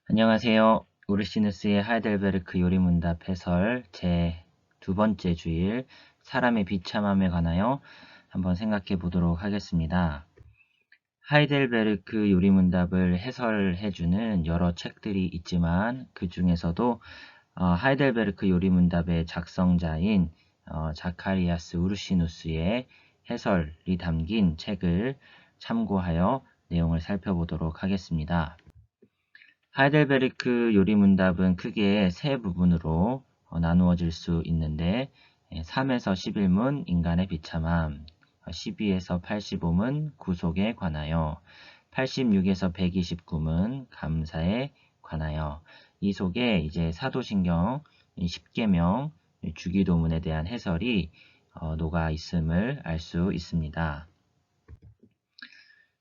안녕하세요. 우르시누스의 하이델베르크 요리문답 해설 제 두 번째 주일 사람의 비참함에 관하여 한번 생각해 보도록 하겠습니다. 하이델베르크 요리문답을 해설해주는 여러 책들이 있지만 그 중에서도 하이델베르크 요리문답의 작성자인 자카리아스 우르시누스의 해설이 담긴 책을 참고하여 내용을 살펴보도록 하겠습니다. 하이델베르크 요리문답은 크게 세 부분으로 나누어질 수 있는데 3에서 11문 인간의 비참함, 12에서 85문 구속에 관하여, 86에서 129문 감사에 관하여 이 속에 이제 사도신경 10계명 주기도문에 대한 해설이 녹아 있음을 알 수 있습니다.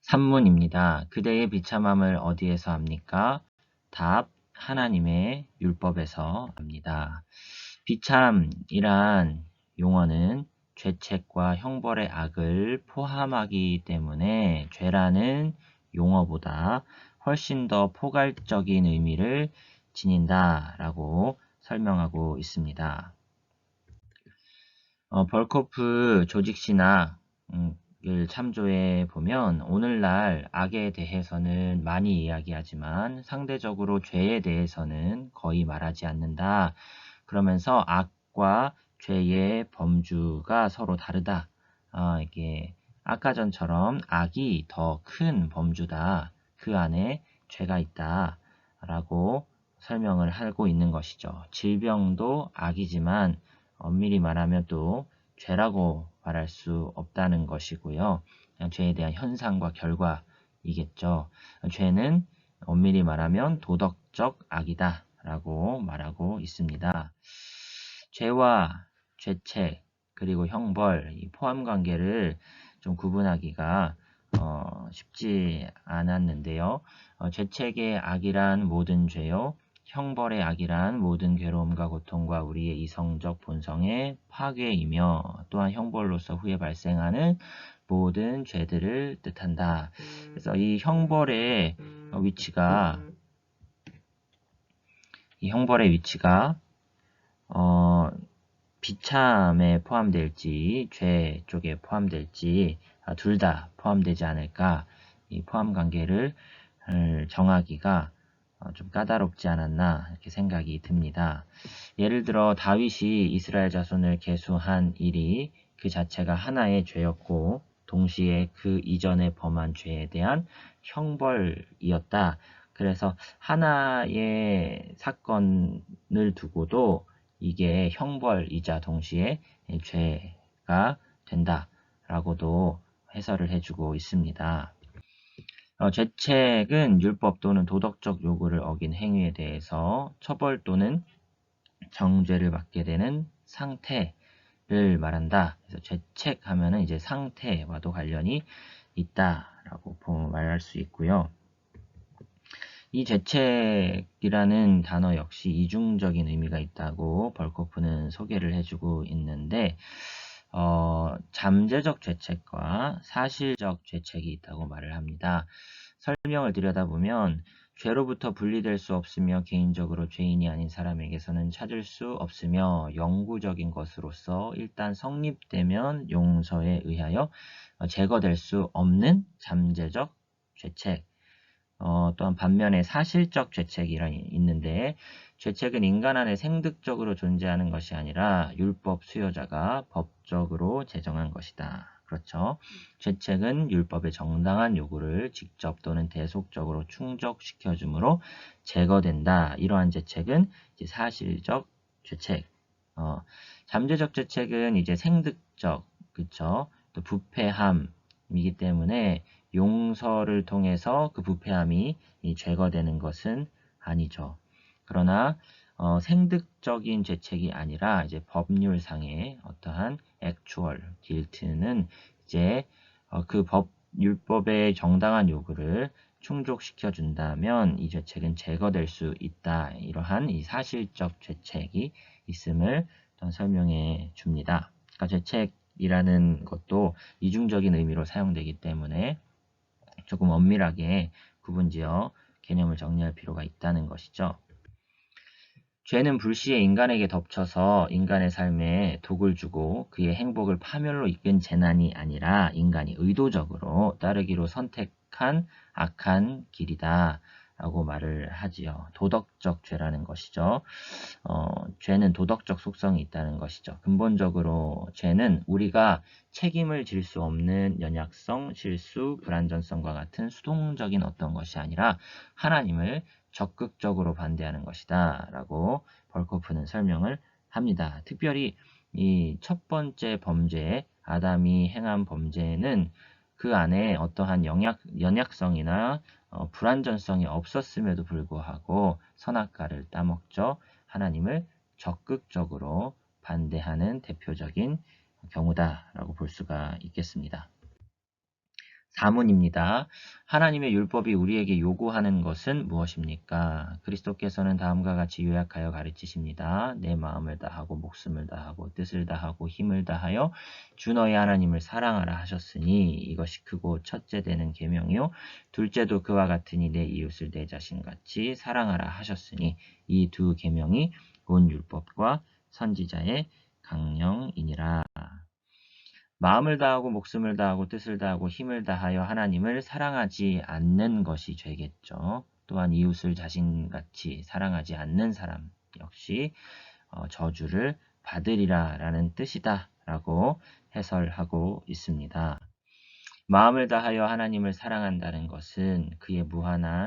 3문입니다. 그대의 비참함을 어디에서 합니까? 답, 하나님의 율법에서 합니다. 비참이란 용어는 죄책과 형벌의 악을 포함하기 때문에 죄라는 용어보다 훨씬 더 포괄적인 의미를 지닌다라고 설명하고 있습니다. 벌코프 조직신학을 참조해 보면 오늘날 악에 대해서는 많이 이야기하지만 상대적으로 죄에 대해서는 거의 말하지 않는다. 그러면서 악과 죄의 범주가 서로 다르다. 이게 아까 전처럼 악이 더 큰 범주다. 그 안에 죄가 있다. 라고 설명을 하고 있는 것이죠. 질병도 악이지만 엄밀히 말하면 또 죄라고 말할 수 없다는 것이고요. 그냥 죄에 대한 현상과 결과이겠죠. 죄는 엄밀히 말하면 도덕적 악이다 라고 말하고 있습니다. 죄와 죄책 그리고 형벌, 이 포함관계를 좀 구분하기가 쉽지 않았는데요. 죄책의 악이란 모든 죄요. 형벌의 악이란 모든 괴로움과 고통과 우리의 이성적 본성의 파괴이며 또한 형벌로서 후에 발생하는 모든 죄들을 뜻한다. 그래서 이 형벌의 위치가 비참에 포함될지 죄 쪽에 포함될지 둘 다 포함되지 않을까, 이 포함 관계를 정하기가 좀 까다롭지 않았나 이렇게 생각이 듭니다. 예를 들어 다윗이 이스라엘 자손을 계수한 일이 그 자체가 하나의 죄였고 동시에 그 이전에 범한 죄에 대한 형벌이었다. 그래서 하나의 사건을 두고도 이게 형벌이자 동시에 죄가 된다라고도 해설을 해주고 있습니다. 죄책은 율법 또는 도덕적 요구를 어긴 행위에 대해서 처벌 또는 정죄를 받게 되는 상태를 말한다. 그래서 죄책하면은 이제 상태와도 관련이 있다라고 말할 수 있고요. 이 죄책이라는 단어 역시 이중적인 의미가 있다고 벌코프는 소개를 해주고 있는데 잠재적 죄책과 사실적 죄책이 있다고 말을 합니다. 설명을 들여다보면 죄로부터 분리될 수 없으며 개인적으로 죄인이 아닌 사람에게서는 찾을 수 없으며 영구적인 것으로서 일단 성립되면 용서에 의하여 제거될 수 없는 잠재적 죄책, 또한 반면에 사실적 죄책이 있는데 죄책은 인간 안에 생득적으로 존재하는 것이 아니라 율법 수요자가 법적으로 제정한 것이다. 그렇죠. 죄책은 율법의 정당한 요구를 직접 또는 대속적으로 충족시켜 주므로 제거된다. 이러한 죄책은 이제 사실적 죄책. 잠재적 죄책은 이제 생득적, 그렇죠. 또 부패함이기 때문에 용서를 통해서 그 부패함이 제거되는 것은 아니죠. 그러나 생득적인 죄책이 아니라 이제 법률상의 어떠한 actual guilt는 이제 그 율법의 정당한 요구를 충족시켜 준다면 이 죄책은 제거될 수 있다. 이러한 이 사실적 죄책이 있음을 설명해 줍니다. 그러니까 죄책이라는 것도 이중적인 의미로 사용되기 때문에 조금 엄밀하게 구분지어 개념을 정리할 필요가 있다는 것이죠. 죄는 불시에 인간에게 덮쳐서 인간의 삶에 독을 주고 그의 행복을 파멸로 이끈 재난이 아니라 인간이 의도적으로 따르기로 선택한 악한 길이다 라고 말을 하지요. 도덕적 죄라는 것이죠. 죄는 도덕적 속성이 있다는 것이죠. 근본적으로 죄는 우리가 책임을 질 수 없는 연약성, 실수, 불완전성과 같은 수동적인 어떤 것이 아니라 하나님을 적극적으로 반대하는 것이다 라고 벌코프는 설명을 합니다. 특별히 이 첫 번째 범죄, 아담이 행한 범죄는 그 안에 어떠한 연약성이나 불완전성이 없었음에도 불구하고 선악과를 따먹죠. 하나님을 적극적으로 반대하는 대표적인 경우다라고 볼 수가 있겠습니다. 4문입니다. 하나님의 율법이 우리에게 요구하는 것은 무엇입니까? 그리스도께서는 다음과 같이 요약하여 가르치십니다. 내 마음을 다하고 목숨을 다하고 뜻을 다하고 힘을 다하여 주 너의 하나님을 사랑하라 하셨으니 이것이 크고 첫째 되는 계명이요 둘째도 그와 같으니 내 이웃을 내 자신같이 사랑하라 하셨으니 이 두 계명이 온 율법과 선지자의 강령이니라. 마음을 다하고 목숨을 다하고 뜻을 다하고 힘을 다하여 하나님을 사랑하지 않는 것이 죄겠죠. 또한 이웃을 자신같이 사랑하지 않는 사람 역시 저주를 받으리라 라는 뜻이다 라고 해설하고 있습니다. 마음을 다하여 하나님을 사랑한다는 것은 그의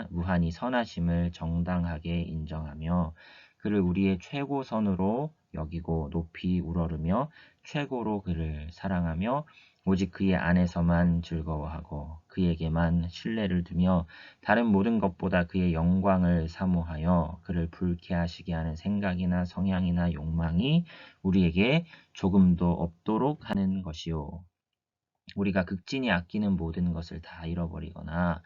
무한히 선하심을 정당하게 인정하며 그를 우리의 최고선으로 여기고 높이 우러르며 최고로 그를 사랑하며 오직 그의 안에서만 즐거워하고 그에게만 신뢰를 두며 다른 모든 것보다 그의 영광을 사모하여 그를 불쾌하시게 하는 생각이나 성향이나 욕망이 우리에게 조금도 없도록 하는 것이요. 우리가 극진히 아끼는 모든 것을 다 잃어버리거나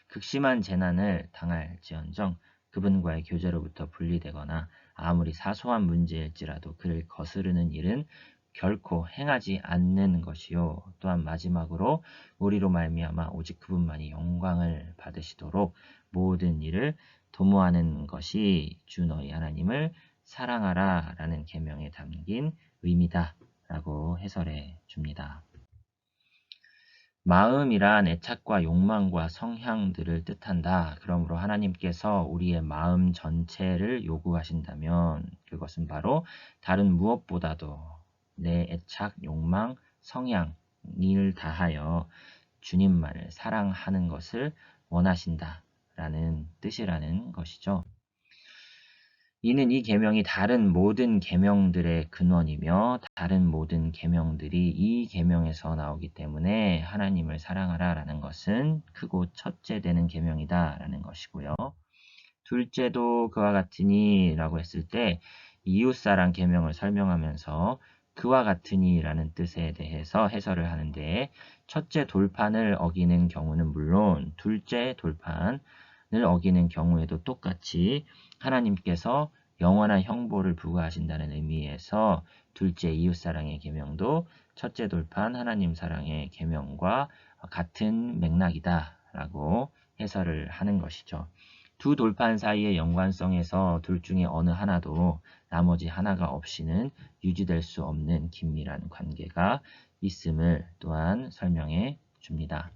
극심한 재난을 당할지언정 그분과의 교제로부터 분리되거나 아무리 사소한 문제일지라도 그를 거스르는 일은 결코 행하지 않는 것이요. 또한 마지막으로 우리로 말미암아 오직 그분만이 영광을 받으시도록 모든 일을 도모하는 것이 주 너희 하나님을 사랑하라 라는 계명에 담긴 의미다 라고 해설해 줍니다. 마음이란 애착과 욕망과 성향들을 뜻한다. 그러므로 하나님께서 우리의 마음 전체를 요구하신다면 그것은 바로 다른 무엇보다도 내 애착, 욕망, 성향을 다하여 주님만을 사랑하는 것을 원하신다라는 뜻이라는 것이죠. 이는 이 계명이 다른 모든 계명들의 근원이며 다른 모든 계명들이 이 계명에서 나오기 때문에 하나님을 사랑하라라는 것은 크고 첫째 되는 계명이다라는 것이고요. 둘째도 그와 같으니라고 했을 때 이웃사랑 계명을 설명하면서 그와 같으니라는 뜻에 대해서 해설을 하는데 첫째 돌판을 어기는 경우는 물론 둘째 돌판을 어기는 경우에도 똑같이 하나님께서 영원한 형벌을 부과하신다는 의미에서 둘째 이웃사랑의 계명도 첫째 돌판 하나님 사랑의 계명과 같은 맥락이다라고 해설을 하는 것이죠. 두 돌판 사이의 연관성에서 둘 중에 어느 하나도 나머지 하나가 없이는 유지될 수 없는 긴밀한 관계가 있음을 또한 설명해 줍니다.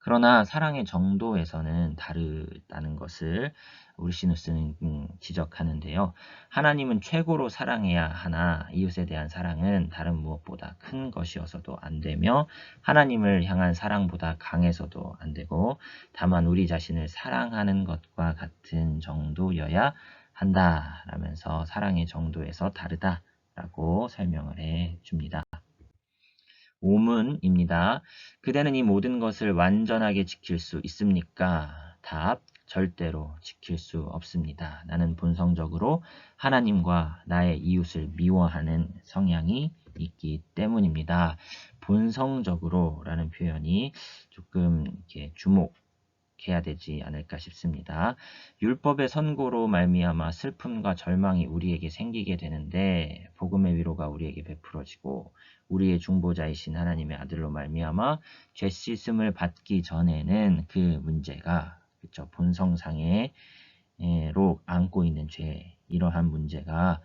그러나 사랑의 정도에서는 다르다는 것을 우르시누스는 지적하는데요. 하나님은 최고로 사랑해야 하나 이웃에 대한 사랑은 다른 무엇보다 큰 것이어서도 안 되며 하나님을 향한 사랑보다 강해서도 안 되고 다만 우리 자신을 사랑하는 것과 같은 정도여야 한다라면서 사랑의 정도에서 다르다라고 설명을 해 줍니다. 5문입니다. 그대는 이 모든 것을 완전하게 지킬 수 있습니까? 답, 절대로 지킬 수 없습니다. 나는 본성적으로 하나님과 나의 이웃을 미워하는 성향이 있기 때문입니다. 본성적으로 라는 표현이 조금 이렇게 주목해야 되지 않을까 싶습니다. 율법의 선고로 말미암아 슬픔과 절망이 우리에게 생기게 되는데 복음의 위로가 우리에게 베풀어지고 우리의 중보자이신 하나님의 아들로 말미암아 죄 씻음을 받기 전에는 그 문제가 그쵸? 본성상의 로 안고 있는 죄, 이러한 문제가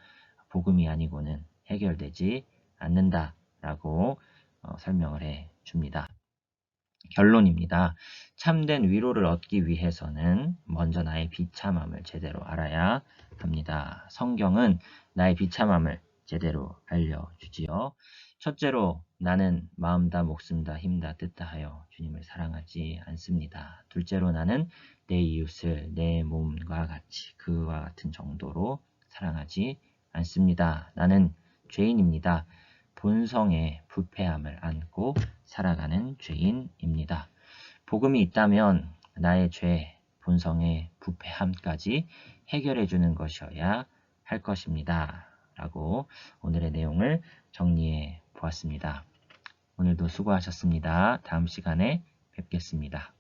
복음이 아니고는 해결되지 않는다라고 설명을 해 줍니다. 결론입니다. 참된 위로를 얻기 위해서는 먼저 나의 비참함을 제대로 알아야 합니다. 성경은 나의 비참함을 제대로 알려주지요. 첫째로 나는 마음 다 목숨 다 힘 다 뜻 다하여 주님을 사랑하지 않습니다. 둘째로 나는 내 이웃을 내 몸과 같이 그와 같은 정도로 사랑하지 않습니다. 나는 죄인입니다. 본성의 부패함을 안고 살아가는 죄인입니다. 복음이 있다면 나의 죄, 본성의 부패함까지 해결해 주는 것이어야 할 것입니다. 라고 오늘의 내용을 정리해 보았습니다. 오늘도 수고하셨습니다. 다음 시간에 뵙겠습니다.